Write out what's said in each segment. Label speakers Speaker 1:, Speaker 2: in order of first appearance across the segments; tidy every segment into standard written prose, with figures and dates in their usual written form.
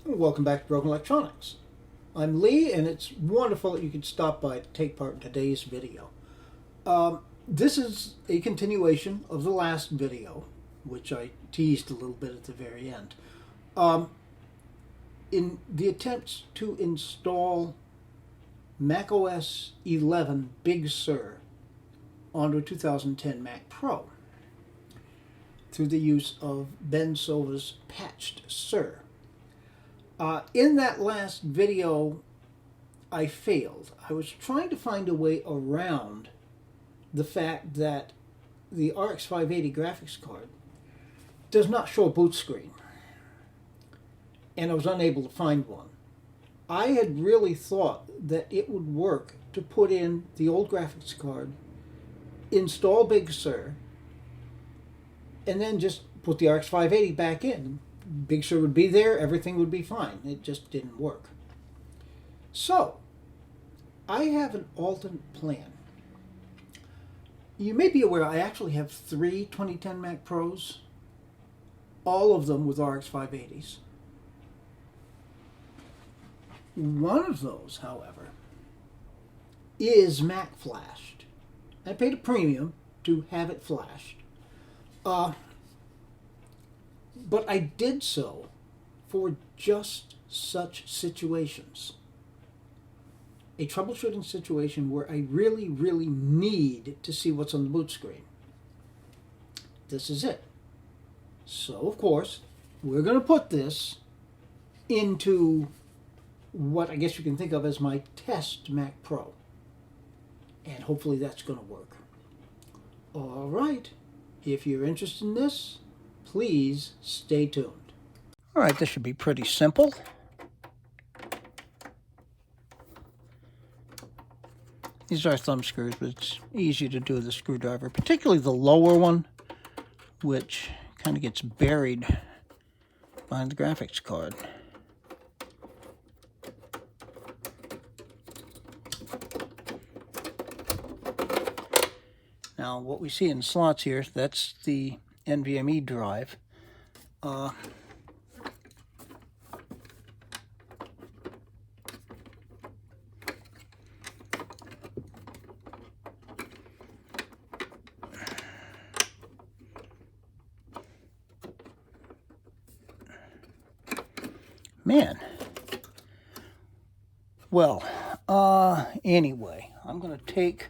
Speaker 1: Welcome back to Broken Electronics. I'm Lee, and it's wonderful that you could stop by to take part in today's video. This is a continuation of the last video, which I teased a little bit at the very end. In the attempts to install macOS 11 Big Sur onto a 2010 Mac Pro through the use of Ben Silva's patched Sur. In that last video, I failed. I was trying to find a way around the fact that the RX 580 graphics card does not show a boot screen, and I was unable to find one. I had really thought that it would work to put in the old graphics card, install Big Sur, and then just put the RX 580 back in. Big Sur would be there, everything would be fine. It just didn't work. So, I have an alternate plan. You may be aware I actually have 3 2010 Mac Pros, all of them with RX 580s. One of those, however, is Mac flashed. I paid a premium to have it flashed. But I did so for just such situations. A troubleshooting situation where I really need to see what's on the boot screen. This is it. So, of course, we're going to put this into what I guess you can think of as my test Mac Pro. And hopefully that's going to work. All right. If you're interested in this, please stay tuned. All right, this should be pretty simple. These are thumb screws, but it's easy to do with a screwdriver, particularly the lower one, which kind of gets buried behind the graphics card. Now, what we see in slots here, that's the NVMe drive. Man. Well, anyway, I'm going to take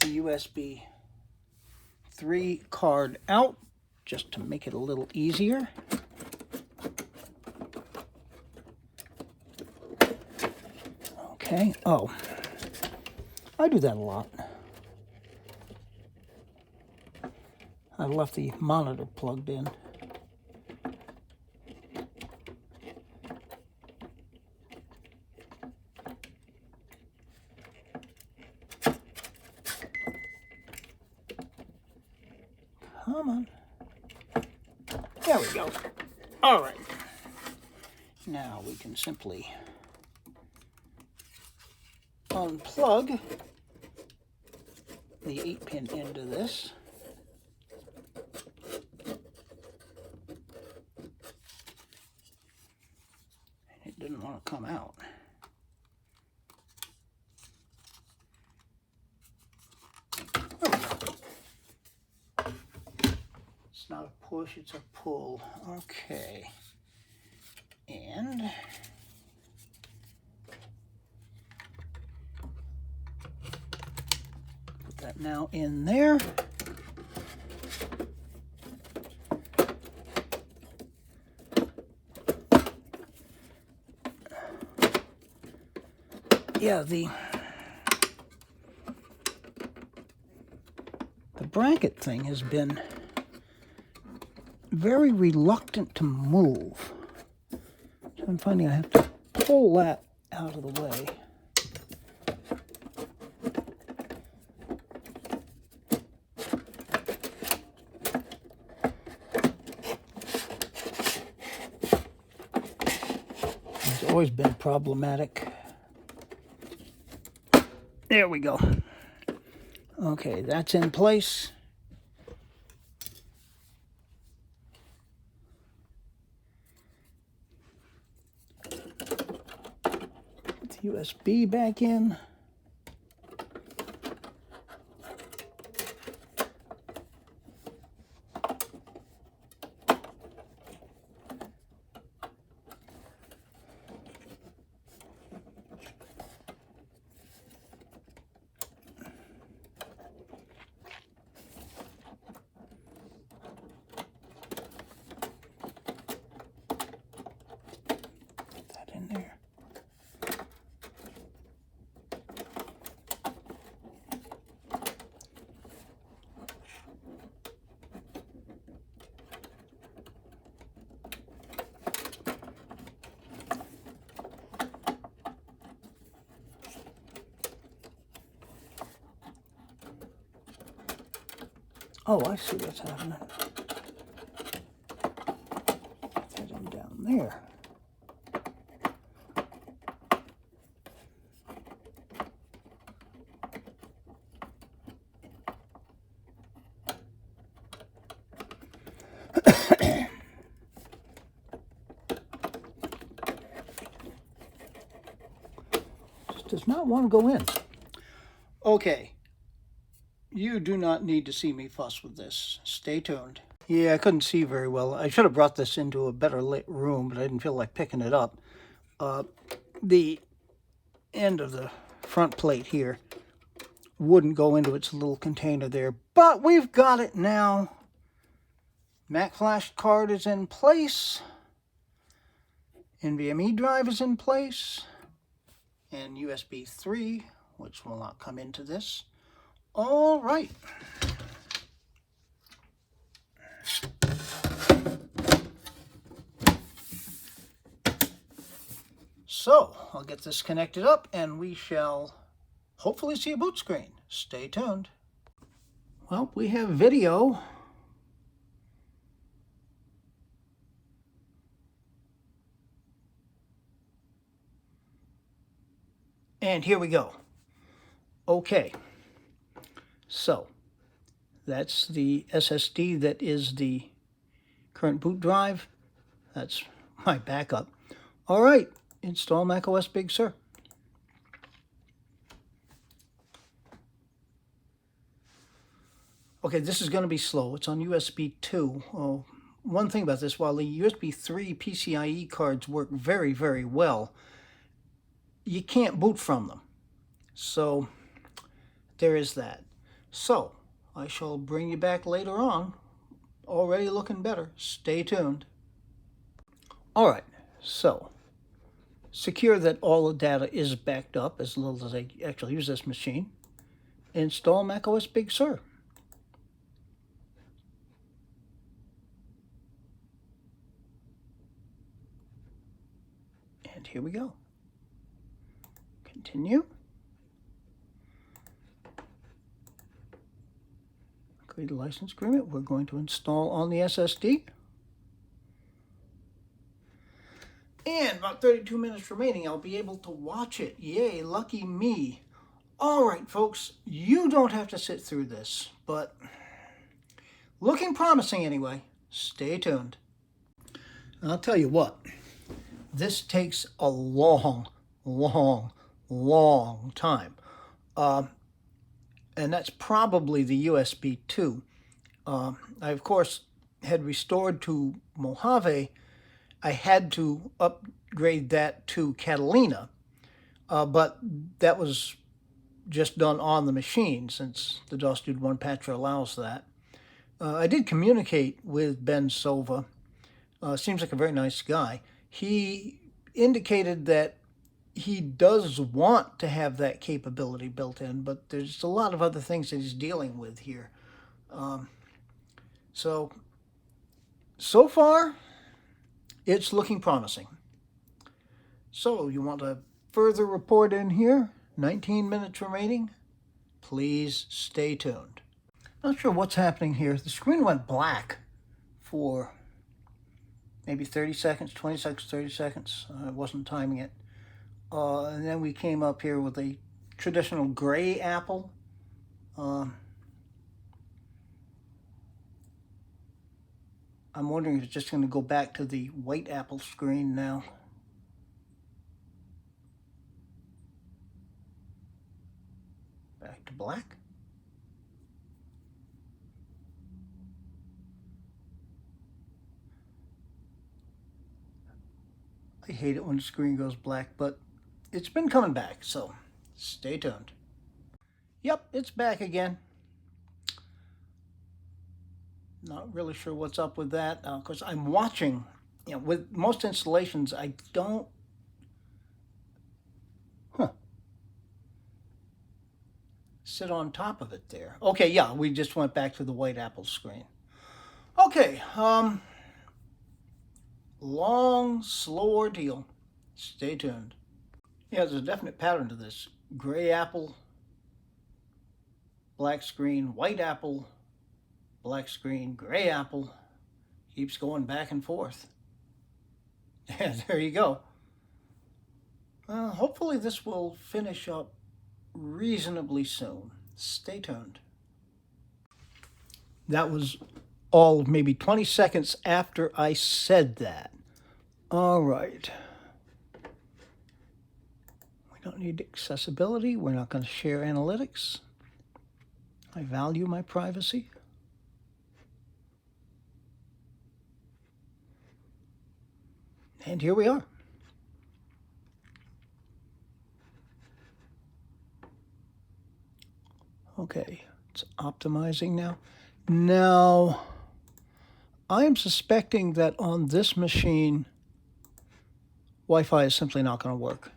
Speaker 1: the USB 3 card out just to make it a little easier. Okay. Oh, I do that a lot. I left the monitor plugged in. Come on. There we go. All right. Now we can simply unplug the 8-pin end of this. It didn't want to come out. It's not a push, it's a pull. Okay. And put that now in there. Yeah, the bracket thing has been very reluctant to move. So I'm finding I have to pull that out of the way. It's always been problematic. There we go. Okay, that's in place. USB back in. In there. Oh, I see what's happening. Put him down there. Just does not want to go in. Okay. You do not need to see me fuss with this. Stay tuned. Yeah, I couldn't see very well. I should have brought this into a better lit room, but I didn't feel like picking it up. The end of the front plate here wouldn't go into its little container there, but we've got it now. Mac flash card is in place. NVMe drive is in place. And USB 3, which will not come into this. All right. So, I'll get this connected up and we shall hopefully see a boot screen. Stay tuned. Well, we have video. And here we go. Okay. So, that's the SSD that is the current boot drive. That's my backup. All right, install macOS Big Sur. Okay, this is going to be slow. It's on USB 2. Oh, one thing about this, while the USB 3 PCIe cards work very, very well, you can't boot from them. So, there is that. So, I shall bring you back later on. Already looking better. Stay tuned. All right, so secure that all the data is backed up as little as I actually use this machine. Install macOS Big Sur. And here we go. Continue. Create a license agreement. We're going to install on the SSD. And about 32 minutes remaining, I'll be able to watch it. Yay, lucky me. All right, folks, you don't have to sit through this, but looking promising anyway. Stay tuned. I'll tell you what, this takes a long, long, long time. And that's probably the USB 2. I, of course, had restored to Mojave. I had to upgrade that to Catalina, but that was just done on the machine since the DOS Dude 1 patcher allows that. I did communicate with Ben Sova. Seems like a very nice guy. He indicated that he does want to have that capability built in, but there's a lot of other things that he's dealing with here. So far, it's looking promising. So you want a further report in here? 19 minutes remaining. Please stay tuned. Not sure what's happening here. The screen went black for maybe 30 seconds, 20 seconds, 30 seconds. I wasn't timing it. And then we came up here with a traditional gray apple. I'm wondering if it's just going to go back to the white apple screen now. black. I hate it when the screen goes black, but it's been coming back, so stay tuned. Yep, it's back again. Not really sure what's up with that, because I'm watching. With most installations, I don't. Sit on top of it there. Okay, yeah, we just went back to the white Apple screen. Okay, long, slow ordeal. Stay tuned. Yeah, there's a definite pattern to this. Gray Apple, black screen, white Apple, black screen, gray Apple. Keeps going back and forth. Yeah, there you go. Hopefully this will finish up reasonably soon. Stay tuned. That was all of maybe 20 seconds after I said that. All right. We don't need accessibility. We're not going to share analytics. I value my privacy. And here we are. Okay, it's optimizing now. Now, I am suspecting that on this machine, Wi-Fi is simply not going to work.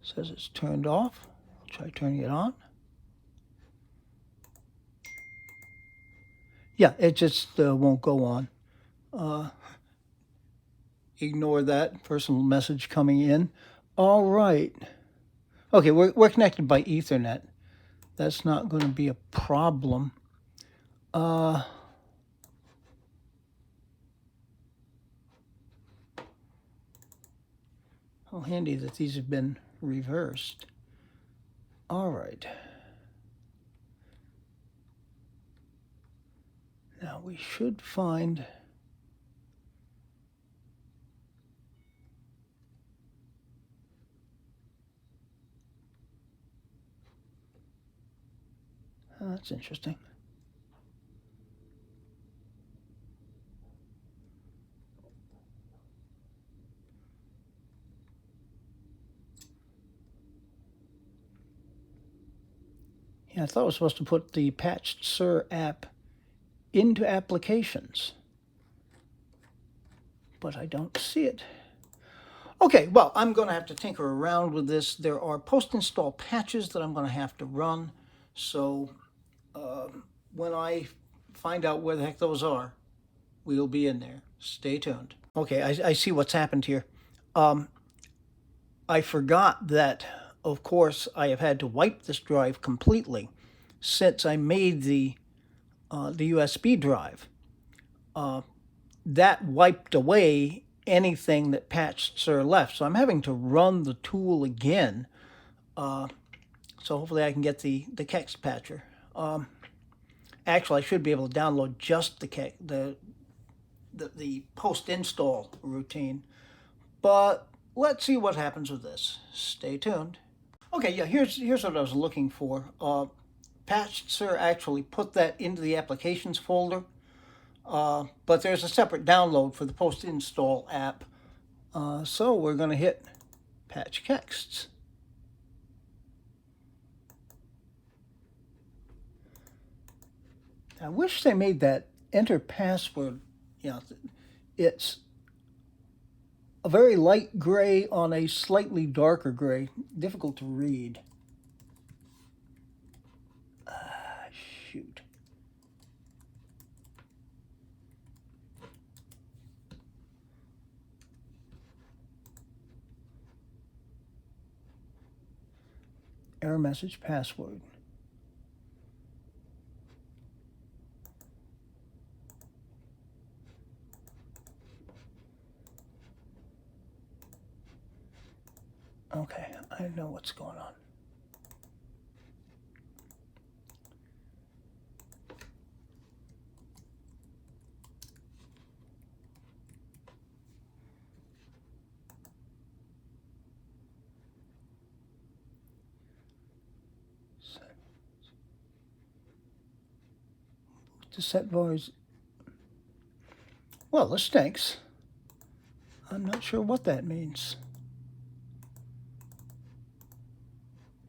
Speaker 1: Says it's turned off. I'll try turning it on. Yeah, it just won't go on. Ignore that personal message coming in. All right. Okay, we're connected by Ethernet. That's not going to be a problem. How handy that these have been reversed. All right. Now we should find that's interesting. Yeah, I thought I was supposed to put the Patched Sur app into applications, but I don't see it. Okay, well, I'm going to have to tinker around with this. There are post-install patches that I'm going to have to run, so when I find out where the heck those are, we'll be in there. Stay tuned. Okay, I see what's happened here. I forgot that, of course, I have had to wipe this drive completely since I made the USB drive. That wiped away anything that Patched Sur left, so I'm having to run the tool again. So hopefully I can get the Kex patcher. Actually, I should be able to download just the post-install routine, but let's see what happens with this. Stay tuned. Okay, yeah, here's what I was looking for. Patched Sur actually put that into the applications folder, but there's a separate download for the post-install app. So we're going to hit Patch Kex. I wish they made that enter password. It's a very light gray on a slightly darker gray. Difficult to read. Shoot. Error message password. Okay, I know what's going on. to set voice. Well, this stinks. I'm not sure what that means.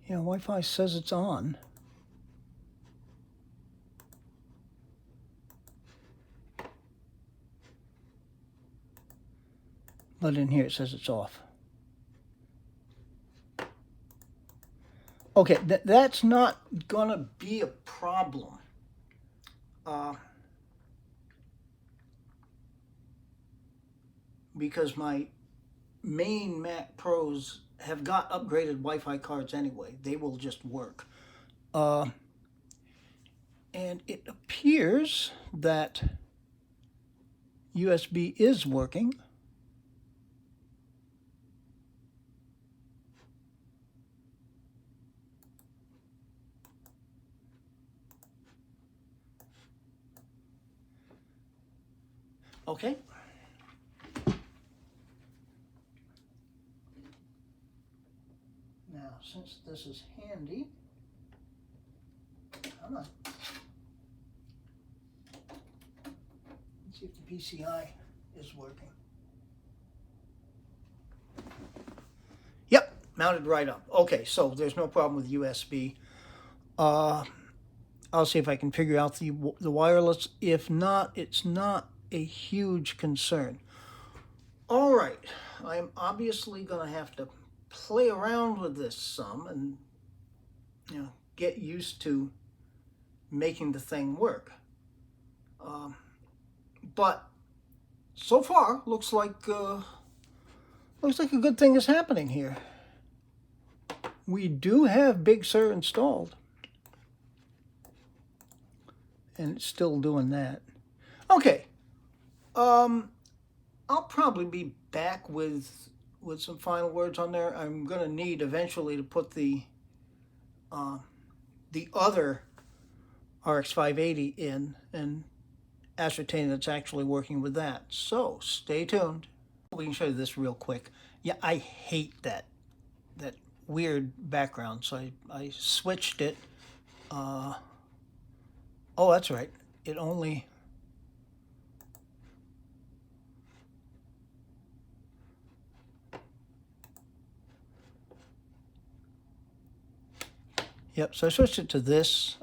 Speaker 1: Yeah, Wi-Fi says it's on. But in here it says it's off. Okay, that's not gonna be a problem. Because my main Mac Pros have got upgraded Wi-Fi cards anyway. They will just work. And it appears that USB is working. Okay. Now, since this is handy, come on. Let's see if the PCI is working. Yep, mounted right up. Okay, so there's no problem with USB. I'll see if I can figure out the wireless. If not, it's not a huge concern. All right, I'm obviously going to have to play around with this some and get used to making the thing work. But so far, looks like a good thing is happening here. We do have Big Sur installed, and it's still doing that. Okay. I'll probably be back with some final words on there. I'm going to need eventually to put the other RX 580 in and ascertain that it's actually working with that. So stay tuned. We can show you this real quick. Yeah, I hate that weird background, so I switched it. Oh, that's right. It only... Yep, so I switched it to this.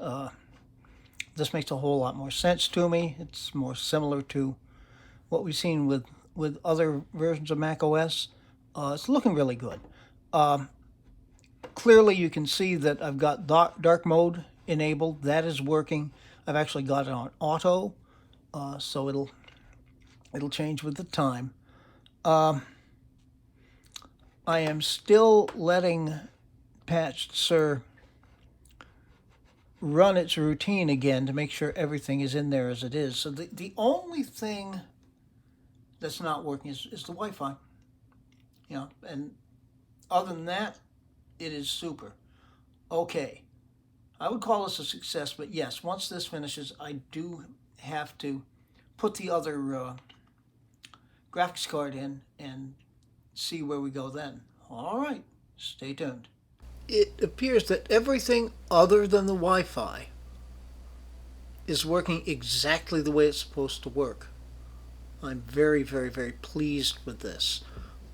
Speaker 1: This makes a whole lot more sense to me. It's more similar to what we've seen with other versions of macOS. It's looking really good. Clearly you can see that I've got dark mode enabled. That is working. I've actually got it on auto, so it'll change with the time. I am still letting Patched Sur run its routine again to make sure everything is in there as it is. So the only thing that's not working is the Wi-Fi. And other than that, it is super. Okay, I would call this a success, but yes, once this finishes, I do have to put the other graphics card in and see where we go then. All right, stay tuned. It appears that everything other than the Wi-Fi is working exactly the way it's supposed to work. I'm very, very, very pleased with this.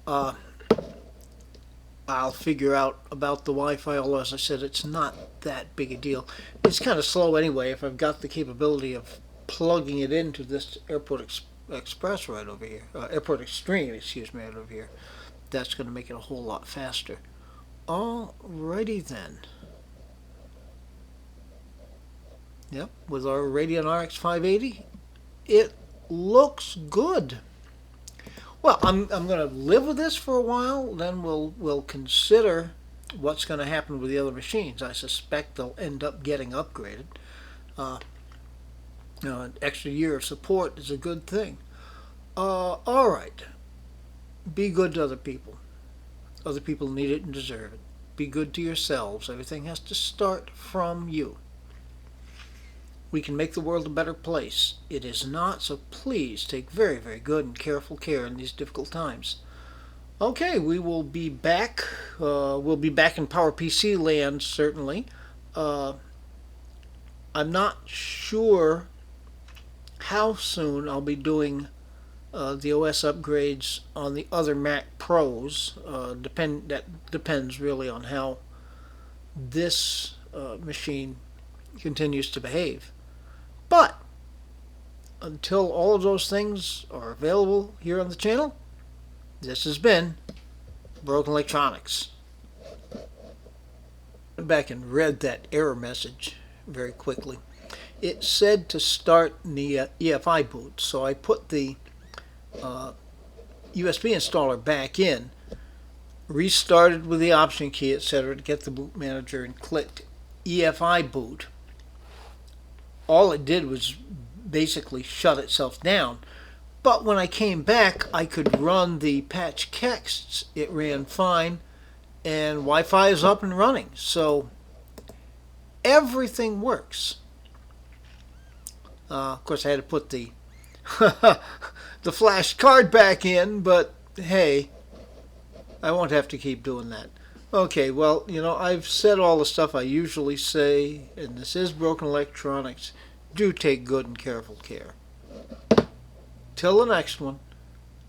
Speaker 1: I'll figure out about the Wi-Fi, although as I said, it's not that big a deal. It's kind of slow anyway if I've got the capability of plugging it into this Airport Express right over here. Airport Extreme, excuse me, right over here. That's going to make it a whole lot faster. Alrighty then. Yep, with our Radeon RX 580, it looks good. Well, I'm going to live with this for a while, then we'll consider what's going to happen with the other machines. I suspect they'll end up getting upgraded. An extra year of support is a good thing. Alright. Be good to other people. Other people need it and deserve it. Be good to yourselves. Everything has to start from you. We can make the world a better place. It is not, so please take very, very good and careful care in these difficult times. Okay, we will be back. We'll be back in PowerPC land, certainly. I'm not sure how soon I'll be doing the OS upgrades on the other Mac Pros. That depends really on how this machine continues to behave. But until all of those things are available here on the channel, this has been Broken Electronics. I went back and read that error message very quickly. It said to start the EFI boot, so I put the USB installer back in, restarted with the option key, etc., to get the boot manager, and clicked EFI boot. All it did was basically shut itself down. But when I came back, I could run the patch kexts. It ran fine, and Wi-Fi is up and running. So everything works. Of course, I had to put the the flash card back in, but hey, I won't have to keep doing that. Okay, well, I've said all the stuff I usually say, and this is Broken Electronics. Do take good and careful care. Till the next one.